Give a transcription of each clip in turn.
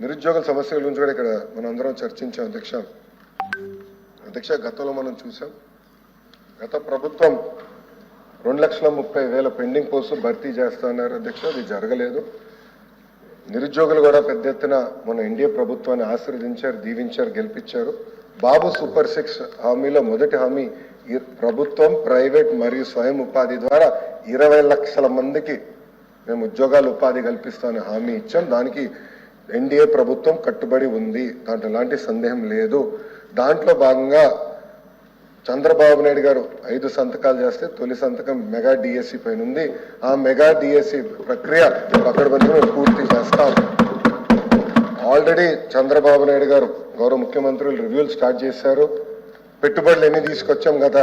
నిరుద్యోగుల సమస్యల గురించి కూడా ఇక్కడ మనందరం చర్చించాం అధ్యక్ష గతంలో మనం చూసాం గత ప్రభుత్వం 2,30,000 పెండింగ్ పోస్టులు భర్తీ చేస్తున్నారు అధ్యక్ష. అది జరగలేదు. నిరుద్యోగులు కూడా పెద్ద ఎత్తున మన ఎన్డీఏ ప్రభుత్వాన్ని ఆశీర్వదించారు, దీవించారు, గెలిపించారు. బాబు సూపర్ 6 హామీలో మొదటి హామీ ప్రభుత్వం, ప్రైవేట్ మరియు స్వయం ఉపాధి ద్వారా 20 లక్షల మందికి మేము ఉద్యోగాలు ఉపాధి కల్పిస్తామని హామీ ఇచ్చాం. దానికి ఎన్డీఏ ప్రభుత్వం కట్టుబడి ఉంది, దాంట్లో ఎలాంటి సందేహం లేదు. దాంట్లో భాగంగా చంద్రబాబు నాయుడు గారు 5 సంతకాలు చేస్తే తొలి సంతకం మెగా డిఎస్సి పైన ఉంది. ఆ మెగా డిఎస్సి ప్రక్రియ పకడ్బందీగా పూర్తి చేస్తాం. ఆల్రెడీ చంద్రబాబు నాయుడు గారు గౌరవ ముఖ్యమంత్రులు రివ్యూలు స్టార్ట్ చేశారు. పెట్టుబడులు ఎన్ని తీసుకొచ్చాం గత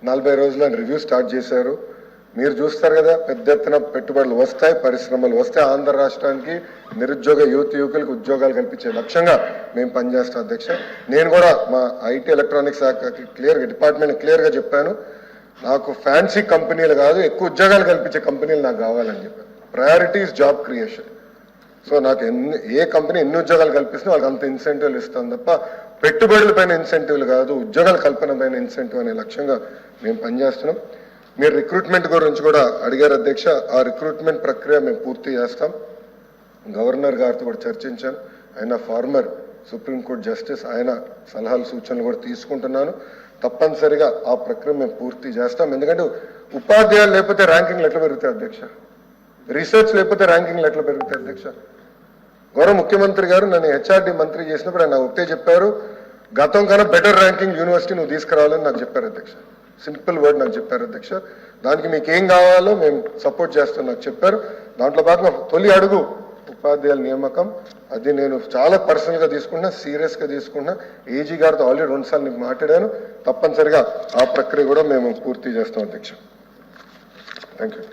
40 రోజుల్లో రివ్యూ స్టార్ట్ చేశారు. మీరు చూస్తారు కదా, పెద్ద ఎత్తున పెట్టుబడులు వస్తాయి, పరిశ్రమలు వస్తాయి. ఆంధ్ర రాష్ట్రానికి నిరుద్యోగ యువకులకు ఉద్యోగాలు కల్పించే లక్ష్యంగా మేము పనిచేస్తాం అధ్యక్ష. నేను కూడా మా ఐటీ ఎలక్ట్రానిక్స్ శాఖకి డిపార్ట్మెంట్ క్లియర్గా చెప్పాను, నాకు ఫ్యాన్సీ కంపెనీలు కాదు, ఎక్కువ ఉద్యోగాలు కల్పించే కంపెనీలు నాకు కావాలని చెప్పాను. Priority is job creation. So నాకు ఏ కంపెనీ ఎన్ని ఉద్యోగాలు కల్పిస్తున్నా వాళ్ళకి అంత ఇన్సెంటివ్లు ఇస్తాను తప్ప పెట్టుబడుల పైన ఇన్సెంటివ్లు కాదు, ఉద్యోగాల కల్పన పైన ఇన్సెంటివ్ అనే లక్ష్యంగా మేము పనిచేస్తున్నాం. మీరు రిక్రూట్మెంట్ గురించి కూడా అడిగారు అధ్యక్ష. ఆ రిక్రూట్మెంట్ ప్రక్రియ మేము పూర్తి చేస్తాం. గవర్నర్ గారితో కూడా చర్చించాను. ఆయన ఫార్మర్ సుప్రీంకోర్టు జస్టిస్, ఆయన సలహాలు సూచనలు కూడా తీసుకుంటున్నాను. తప్పనిసరిగా ఆ ప్రక్రియ మేము పూర్తి చేస్తాం. ఎందుకంటే ఉపాధ్యాయులు లేకపోతే ర్యాంకింగ్లు ఎట్లా పెరుగుతాయి అధ్యక్ష? రీసెర్చ్ లేకపోతే ర్యాంకింగ్లు ఎట్లా పెరుగుతాయి అధ్యక్ష? గౌరవ ముఖ్యమంత్రి గారు నన్ను హెచ్ఆర్డి మంత్రి చేసినప్పుడు ఆయన ఒకటే చెప్పారు, గతం కన్నా బెటర్ ర్యాంకింగ్ యూనివర్సిటీ నువ్వు తీసుకురావాలని నాకు చెప్పారు అధ్యక్ష. సింపుల్ వర్డ్ నాకు చెప్పారు అధ్యక్ష. దానికి మీకు ఏం కావాలో మేము సపోర్ట్ చేస్తాం నాకు చెప్పారు. దాంట్లో భాగంగా తొలి అడుగు ఉపాధ్యాయుల నియామకం. అది నేను చాలా పర్సనల్గా తీసుకున్నా, సీరియస్గా తీసుకున్నా. ఏజీ గారితో ఆల్రెడీ 2 సార్లు నీకు మాట్లాడాను. తప్పనిసరిగా ఆ ప్రక్రియ కూడా మేము పూర్తి చేస్తాం అధ్యక్ష. Thank you.